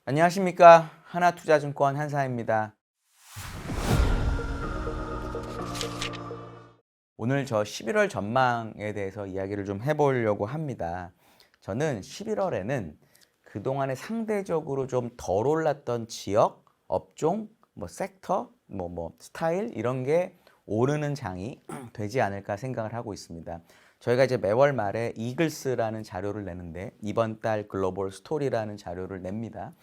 안녕하십니까. 하나투자증권 한사입니다. 오늘 저 11월 전망에 대해서 이야기를 좀 해보려고 합니다. 저는 11월에는 그동안에 상대적으로 좀 덜 올랐던 지역, 업종, 섹터, 스타일 이런 게 오르는 장이 되지 않을까 생각을 하고 있습니다. 저희가 이제 매월 말에 이글스라는 자료를 내는데 이번 달 글로벌 스토리라는 자료를 냅니다.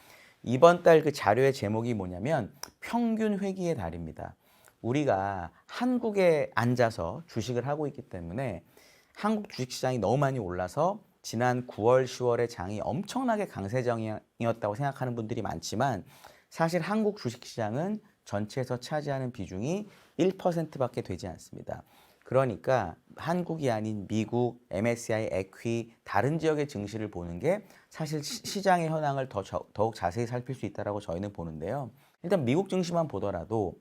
이번 달 그 자료의 제목이 뭐냐면 평균 회귀의 달입니다. 우리가 한국에 앉아서 주식을 하고 있기 때문에 한국 주식시장이 너무 많이 올라서 지난 9월, 10월의 장이 엄청나게 강세장이었다고 생각하는 분들이 많지만 사실 한국 주식시장은 전체에서 차지하는 비중이 1%밖에 되지 않습니다. 그러니까 한국이 아닌 미국, MSCI, 에퀴, 다른 지역의 증시를 보는 게 사실 시장의 현황을 더욱 자세히 살필 수 있다고 저희는 보는데요. 일단 미국 증시만 보더라도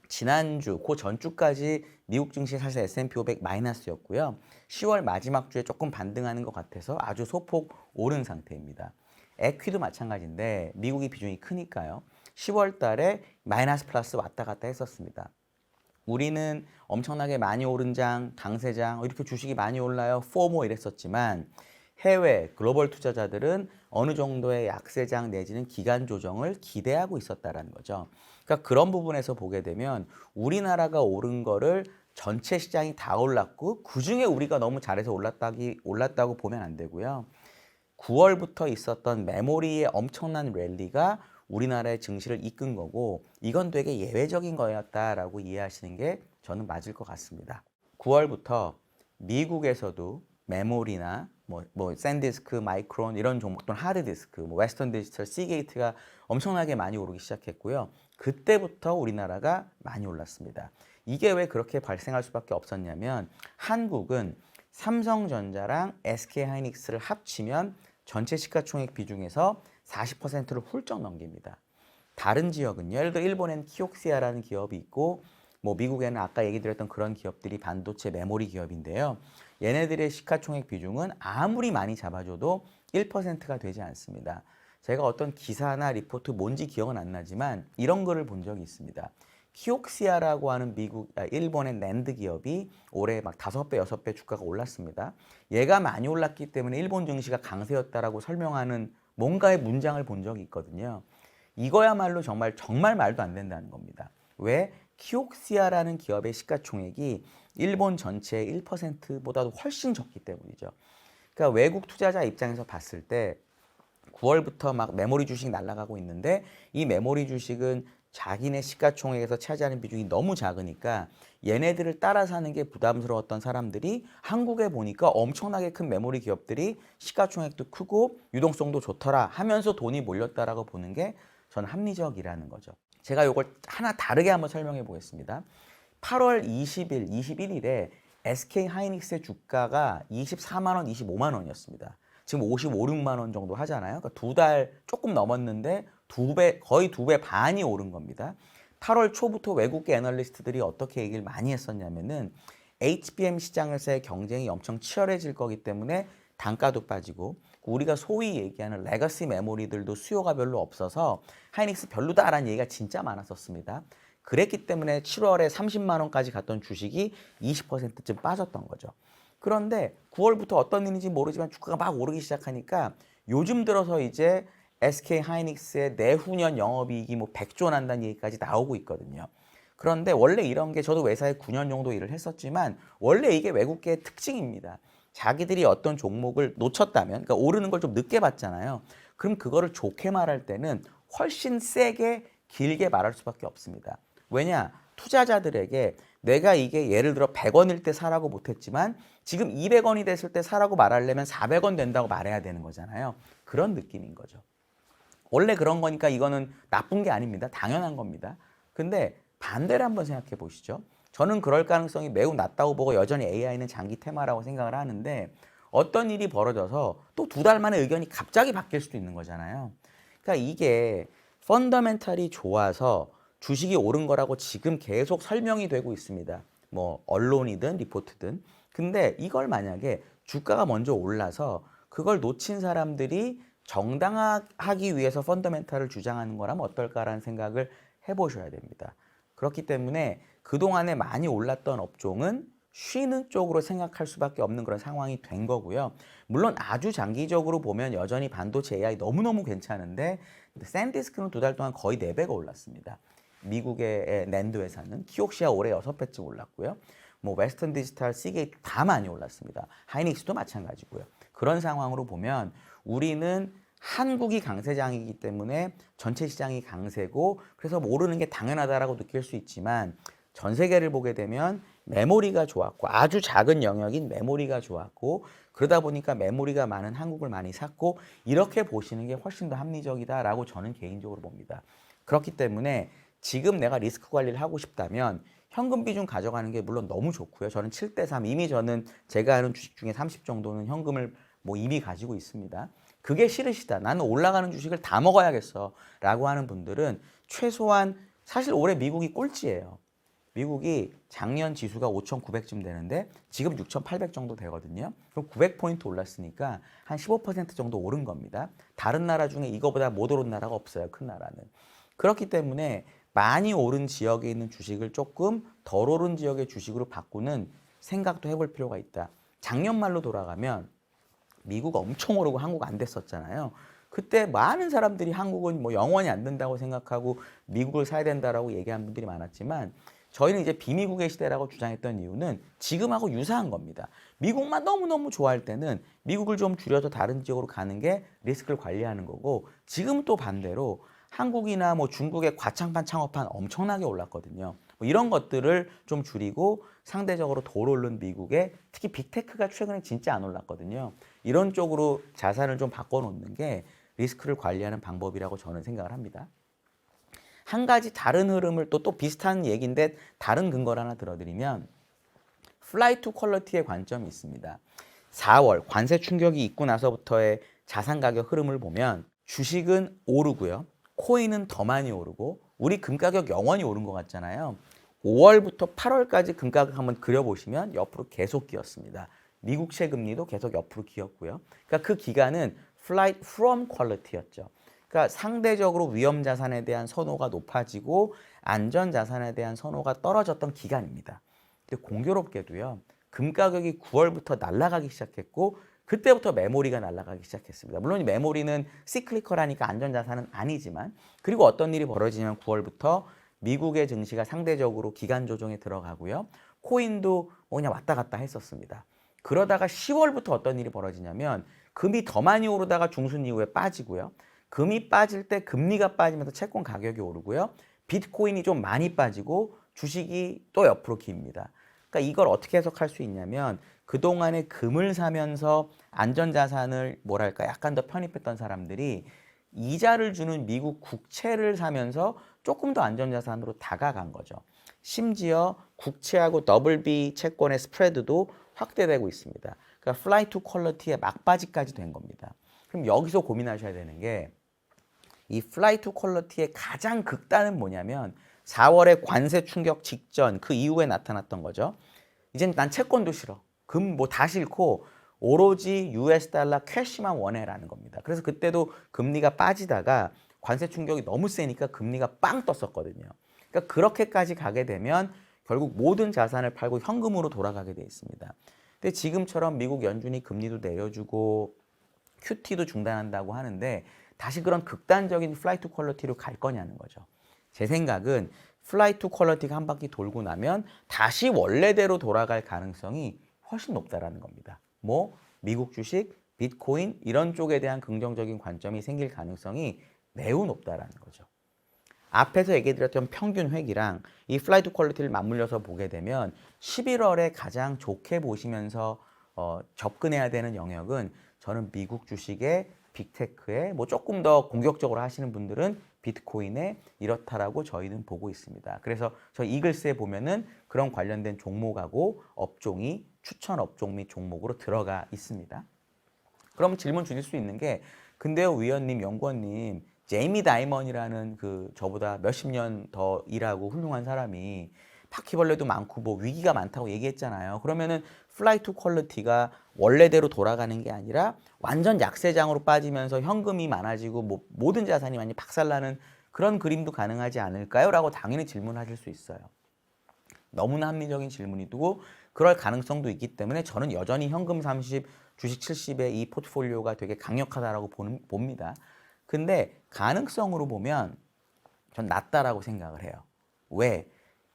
지난주, 그 전주까지 미국 증시 사실 S&P 500 마이너스였고요. 10월 마지막 주에 조금 반등하는 것 같아서 아주 소폭 오른 상태입니다. 에퀴도 마찬가지인데 미국이 비중이 크니까요. 10월 달에 마이너스 플러스 왔다 갔다 했었습니다. 우리는 엄청나게 많이 오른 장, 강세장, 이렇게 주식이 많이 올라요. 포모 이랬었지만 해외 글로벌 투자자들은 어느 정도의 약세장 내지는 기간 조정을 기대하고 있었다라는 거죠. 그러니까 그런 부분에서 보게 되면 우리나라가 오른 거를 전체 시장이 다 올랐고 그중에 우리가 너무 잘해서 올랐다고 보면 안 되고요. 9월부터 있었던 메모리의 엄청난 랠리가 우리나라의 증시를 이끈 거고 이건 되게 예외적인 거였다라고 이해하시는 게 저는 맞을 것 같습니다. 9월부터 미국에서도 메모리나 샌디스크, 마이크론 이런 종목 또는 하드디스크, 웨스턴 디지털, 시게이트가 엄청나게 많이 오르기 시작했고요. 그때부터 우리나라가 많이 올랐습니다. 이게 왜 그렇게 발생할 수밖에 없었냐면 한국은 삼성전자랑 SK하이닉스를 합치면 전체 시가총액 비중에서 40%를 훌쩍 넘깁니다. 다른 지역은요. 예를 들어 일본엔 키옥시아라는 기업이 있고 미국에는 아까 얘기 드렸던 그런 기업들이 반도체 메모리 기업인데요. 얘네들의 시가총액 비중은 아무리 많이 잡아줘도 1%가 되지 않습니다. 제가 어떤 기사나 리포트 뭔지 기억은 안 나지만 이런 거를 본 적이 있습니다. 키옥시아라고 하는 일본의 낸드 기업이 올해 막 5배, 6배 주가가 올랐습니다. 얘가 많이 올랐기 때문에 일본 증시가 강세였다라고 설명하는 뭔가의 문장을 본 적이 있거든요. 이거야말로 정말 말도 안 된다는 겁니다. 왜? 키옥시아라는 기업의 시가총액이 일본 전체의 1%보다도 훨씬 적기 때문이죠. 그러니까 외국 투자자 입장에서 봤을 때 9월부터 막 메모리 주식 날아가고 있는데 이 메모리 주식은 자기네 시가총액에서 차지하는 비중이 너무 작으니까 얘네들을 따라 사는 게 부담스러웠던 사람들이 한국에 보니까 엄청나게 큰 메모리 기업들이 시가총액도 크고 유동성도 좋더라 하면서 돈이 몰렸다라고 보는 게 저는 합리적이라는 거죠. 제가 이걸 하나 다르게 한번 설명해 보겠습니다. 8월 20일, 21일에 SK 하이닉스의 주가가 24만 원, 25만 원이었습니다. 지금 55, 6만 원 정도 하잖아요. 그러니까 2달 조금 넘었는데 거의 2배 반이 오른 겁니다. 8월 초부터 외국계 애널리스트들이 어떻게 얘기를 많이 했었냐면은 HBM 시장에서의 경쟁이 엄청 치열해질 거기 때문에 단가도 빠지고 우리가 소위 얘기하는 레거시 메모리들도 수요가 별로 없어서 하이닉스 별로다라는 얘기가 진짜 많았었습니다. 그랬기 때문에 7월에 30만 원까지 갔던 주식이 20%쯤 빠졌던 거죠. 그런데 9월부터 어떤 일인지 모르지만 주가가 막 오르기 시작하니까 요즘 들어서 이제 SK 하이닉스의 내후년 영업이익이 100조 난다는 얘기까지 나오고 있거든요. 그런데 원래 이런 게 저도 회사에 9년 정도 일을 했었지만 원래 이게 외국계의 특징입니다. 자기들이 어떤 종목을 놓쳤다면, 그러니까 오르는 걸 좀 늦게 봤잖아요. 그럼 그거를 좋게 말할 때는 훨씬 세게 길게 말할 수밖에 없습니다. 왜냐? 투자자들에게 내가 이게 예를 들어 100원일 때 사라고 못했지만 지금 200원이 됐을 때 사라고 말하려면 400원 된다고 말해야 되는 거잖아요. 그런 느낌인 거죠. 원래 그런 거니까 이거는 나쁜 게 아닙니다. 당연한 겁니다. 근데 반대를 한번 생각해 보시죠. 저는 그럴 가능성이 매우 낮다고 보고 여전히 AI는 장기 테마라고 생각을 하는데 어떤 일이 벌어져서 또 2달 만에 의견이 갑자기 바뀔 수도 있는 거잖아요. 그러니까 이게 펀더멘탈이 좋아서 주식이 오른 거라고 지금 계속 설명이 되고 있습니다. 언론이든 리포트든. 근데 이걸 만약에 주가가 먼저 올라서 그걸 놓친 사람들이 정당화하기 위해서 펀더멘탈을 주장하는 거라면 어떨까라는 생각을 해보셔야 됩니다. 그렇기 때문에 그동안에 많이 올랐던 업종은 쉬는 쪽으로 생각할 수밖에 없는 그런 상황이 된 거고요. 물론 아주 장기적으로 보면 여전히 반도체 AI 너무너무 괜찮은데 샌디스크는 2달 동안 거의 4배가 올랐습니다. 미국의 낸드 회사는 키옥시아 올해 6배쯤 올랐고요. 뭐 웨스턴 디지털, 시게이트 다 많이 올랐습니다. 하이닉스도 마찬가지고요. 그런 상황으로 보면 우리는 한국이 강세장이기 때문에 전체 시장이 강세고 그래서 모르는 게 당연하다라고 느낄 수 있지만 전 세계를 보게 되면 메모리가 좋았고 아주 작은 영역인 메모리가 좋았고 그러다 보니까 메모리가 많은 한국을 많이 샀고 이렇게 보시는 게 훨씬 더 합리적이다라고 저는 개인적으로 봅니다. 그렇기 때문에 지금 내가 리스크 관리를 하고 싶다면 현금 비중 가져가는 게 물론 너무 좋고요. 저는 7대3 이미 저는 제가 아는 주식 중에 30 정도는 현금을 뭐 이미 가지고 있습니다. 그게 싫으시다. 나는 올라가는 주식을 다 먹어야겠어. 라고 하는 분들은 최소한 사실 올해 미국이 꼴찌예요. 미국이 작년 지수가 5,900쯤 되는데 지금 6,800 정도 되거든요. 그럼 900포인트 올랐으니까 한 15% 정도 오른 겁니다. 다른 나라 중에 이거보다 못 오른 나라가 없어요. 큰 나라는. 그렇기 때문에 많이 오른 지역에 있는 주식을 조금 덜 오른 지역의 주식으로 바꾸는 생각도 해볼 필요가 있다. 작년 말로 돌아가면 미국 엄청 오르고 한국 안 됐었잖아요. 그때 많은 사람들이 한국은 뭐 영원히 안 된다고 생각하고 미국을 사야 된다라고 얘기한 분들이 많았지만 저희는 이제 비미국의 시대라고 주장했던 이유는 지금하고 유사한 겁니다. 미국만 너무너무 좋아할 때는 미국을 좀 줄여서 다른 지역으로 가는 게 리스크를 관리하는 거고 지금 또 반대로 한국이나 뭐 중국의 과창판 창업판 엄청나게 올랐거든요. 뭐 이런 것들을 좀 줄이고 상대적으로 덜 오른 미국에 특히 빅테크가 최근에 진짜 안 올랐거든요. 이런 쪽으로 자산을 좀 바꿔놓는 게 리스크를 관리하는 방법이라고 저는 생각을 합니다. 한 가지 다른 흐름을 또 비슷한 얘기인데 다른 근거를 하나 들어드리면 플라이 투 퀄리티의 관점이 있습니다. 4월 관세 충격이 있고 나서부터의 자산 가격 흐름을 보면 주식은 오르고요. 코인은 더 많이 오르고 우리 금 가격 영원히 오른 것 같잖아요. 5월부터 8월까지 금 가격 한번 그려보시면 옆으로 계속 기었습니다. 미국채 금리도 계속 옆으로 기었고요. 그러니까 그 기간은 flight from quality였죠. 그러니까 상대적으로 위험 자산에 대한 선호가 높아지고 안전 자산에 대한 선호가 떨어졌던 기간입니다. 근데 공교롭게도요. 금 가격이 9월부터 날아가기 시작했고 그때부터 메모리가 날아가기 시작했습니다. 물론 메모리는 시클리컬하니까 안전자산은 아니지만 그리고 어떤 일이 벌어지냐면 9월부터 미국의 증시가 상대적으로 기간 조정에 들어가고요. 코인도 그냥 왔다 갔다 했었습니다. 그러다가 10월부터 어떤 일이 벌어지냐면 금이 더 많이 오르다가 중순 이후에 빠지고요. 금이 빠질 때 금리가 빠지면서 채권 가격이 오르고요. 비트코인이 좀 많이 빠지고 주식이 또 옆으로 깁니다. 그러니까 이걸 어떻게 해석할 수 있냐면 그동안에 금을 사면서 안전자산을 뭐랄까 약간 더 편입했던 사람들이 이자를 주는 미국 국채를 사면서 조금 더 안전자산으로 다가간 거죠. 심지어 국채하고 더블B 채권의 스프레드도 확대되고 있습니다. 그러니까 플라이 투 퀄리티의 막바지까지 된 겁니다. 그럼 여기서 고민하셔야 되는 게 이 플라이 투 퀄리티의 가장 극단은 뭐냐면 4월에 관세 충격 직전 그 이후에 나타났던 거죠. 이젠 난 채권도 싫어. 금 뭐 다 싫고 오로지 US 달러 캐시만 원해라는 겁니다. 그래서 그때도 금리가 빠지다가 관세 충격이 너무 세니까 금리가 빵 떴었거든요. 그러니까 그렇게까지 가게 되면 결국 모든 자산을 팔고 현금으로 돌아가게 돼 있습니다. 근데 지금처럼 미국 연준이 금리도 내려주고 QT도 중단한다고 하는데 다시 그런 극단적인 플라이 투 퀄리티로 갈 거냐는 거죠. 제 생각은 플라이 투 퀄리티가 한 바퀴 돌고 나면 다시 원래대로 돌아갈 가능성이 훨씬 높다라는 겁니다. 뭐 미국 주식, 비트코인 이런 쪽에 대한 긍정적인 관점이 생길 가능성이 매우 높다라는 거죠. 앞에서 얘기해드렸던 평균 획이랑 이 플라이 투 퀄리티를 맞물려서 보게 되면 11월에 가장 좋게 보시면서 접근해야 되는 영역은 저는 미국 주식의 빅테크에 뭐 조금 더 공격적으로 하시는 분들은 비트코인에 이렇다라고 저희는 보고 있습니다. 그래서 저 이글스에 보면은 그런 관련된 종목하고 업종이 추천 업종 및 종목으로 들어가 있습니다. 그럼 질문 주실 수 있는 게 근데요 위원님, 연구원님 제이미 다이먼이라는 그 저보다 몇십 년 더 일하고 훌륭한 사람이 바퀴벌레도 많고 뭐 위기가 많다고 얘기했잖아요. 그러면은 플라이 투 퀄리티가 원래대로 돌아가는 게 아니라 완전 약세장으로 빠지면서 현금이 많아지고 뭐 모든 자산이 많이 박살나는 그런 그림도 가능하지 않을까요? 라고 당연히 질문하실 수 있어요. 너무나 합리적인 질문이고 그럴 가능성도 있기 때문에 저는 여전히 현금 30, 주식 70의 이 포트폴리오가 되게 강력하다라고 봅니다. 근데 가능성으로 보면 전 낮다라고 생각을 해요. 왜?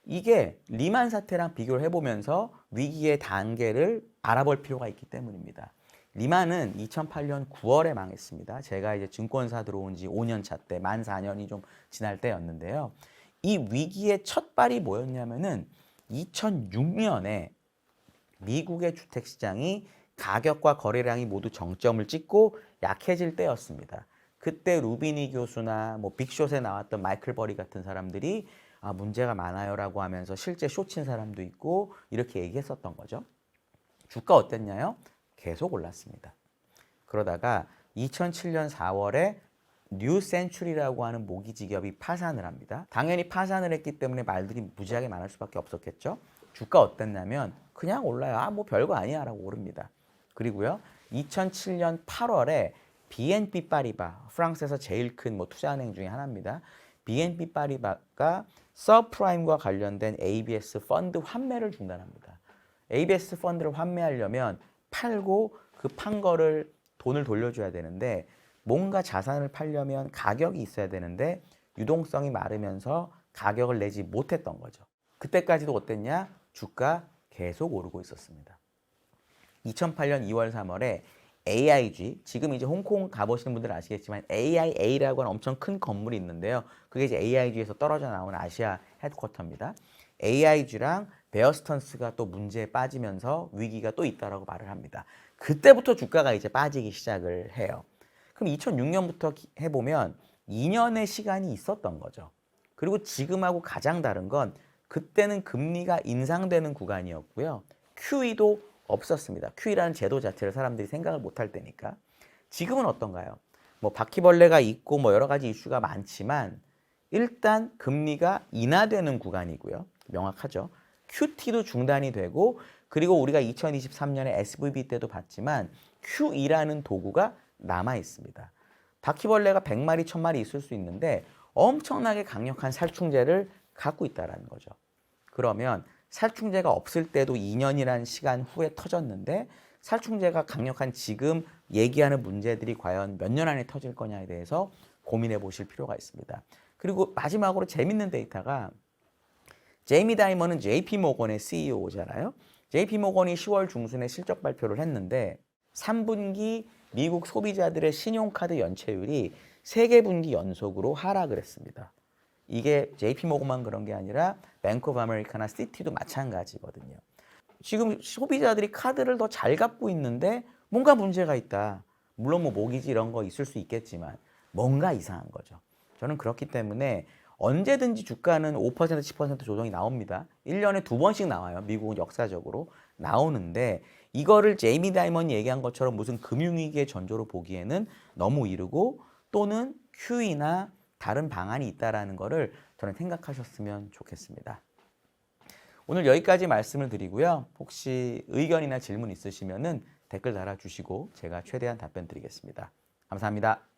이게 리만 사태랑 비교를 해보면서 위기의 단계를 알아볼 필요가 있기 때문입니다. 리만은 2008년 9월에 망했습니다. 제가 이제 증권사 들어온 지 5년 차 때, 만 4년이 좀 지날 때였는데요. 이 위기의 첫 발이 뭐였냐면은 2006년에 미국의 주택시장이 가격과 거래량이 모두 정점을 찍고 약해질 때였습니다. 그때 루비니 교수나 뭐 빅숏에 나왔던 마이클 버리 같은 사람들이 문제가 많아요라고 하면서 실제 숏친 사람도 있고 이렇게 얘기했었던 거죠. 주가 어땠냐요? 계속 올랐습니다. 그러다가 2007년 4월에 뉴 센츄리라고 하는 모기지기업이 파산을 합니다. 당연히 파산을 했기 때문에 말들이 무지하게 많을 수밖에 없었겠죠. 주가 어땠냐면 그냥 올라요. 뭐 별거 아니야 라고 오릅니다. 그리고요. 2007년 8월에 BNP 파리바, 프랑스에서 제일 큰 뭐 투자은행 중에 하나입니다. BNP 파리바가 서프라임과 관련된 ABS 펀드 환매를 중단합니다. ABS 펀드를 환매하려면 팔고 그 판 거를 돈을 돌려줘야 되는데 뭔가 자산을 팔려면 가격이 있어야 되는데 유동성이 마르면서 가격을 내지 못했던 거죠. 그때까지도 어땠냐? 주가 계속 오르고 있었습니다. 2008년 2월 3월에 AIG, 지금 이제 홍콩 가보시는 분들은 아시겠지만 AIA라고 하는 엄청 큰 건물이 있는데요. 그게 이제 AIG에서 떨어져 나온 아시아 헤드쿼터입니다. AIG랑 베어스턴스가 또 문제에 빠지면서 위기가 또 있다라고 말을 합니다. 그때부터 주가가 이제 빠지기 시작을 해요. 그럼 2006년부터 해보면 2년의 시간이 있었던 거죠. 그리고 지금하고 가장 다른 건 그때는 금리가 인상되는 구간이었고요. QE도 없었습니다. QE라는 제도 자체를 사람들이 생각을 못할 때니까. 지금은 어떤가요? 뭐 바퀴벌레가 있고 뭐 여러 가지 이슈가 많지만 일단 금리가 인하되는 구간이고요. 명확하죠. QT도 중단이 되고 그리고 우리가 2023년에 SVB 때도 봤지만 QE라는 도구가 남아 있습니다. 바퀴벌레가 100마리, 1000마리 있을 수 있는데 엄청나게 강력한 살충제를 갖고 있다는 거죠. 그러면 살충제가 없을 때도 2년이라는 시간 후에 터졌는데 살충제가 강력한 지금 얘기하는 문제들이 과연 몇 년 안에 터질 거냐에 대해서 고민해 보실 필요가 있습니다. 그리고 마지막으로 재밌는 데이터가 제이미 다이먼은 JP모건의 CEO잖아요. JP모건이 10월 중순에 실적 발표를 했는데 3분기 미국 소비자들의 신용카드 연체율이 3개 분기 연속으로 하락을 했습니다. 이게 JP모건만 그런 게 아니라 뱅크 오브 아메리카나 시티도 마찬가지거든요. 지금 소비자들이 카드를 더 잘 갖고 있는데 뭔가 문제가 있다. 물론 뭐 모기지 이런 거 있을 수 있겠지만 뭔가 이상한 거죠. 저는 그렇기 때문에 언제든지 주가는 5% 10% 조정이 나옵니다. 1년에 2번씩 나와요. 미국은 역사적으로 나오는데 이거를 제이미 다이먼이 얘기한 것처럼 무슨 금융위기의 전조로 보기에는 너무 이르고 또는 QE나 다른 방안이 있다라는 거를 저는 생각하셨으면 좋겠습니다. 오늘 여기까지 말씀을 드리고요. 혹시 의견이나 질문 있으시면은 댓글 달아주시고 제가 최대한 답변 드리겠습니다. 감사합니다.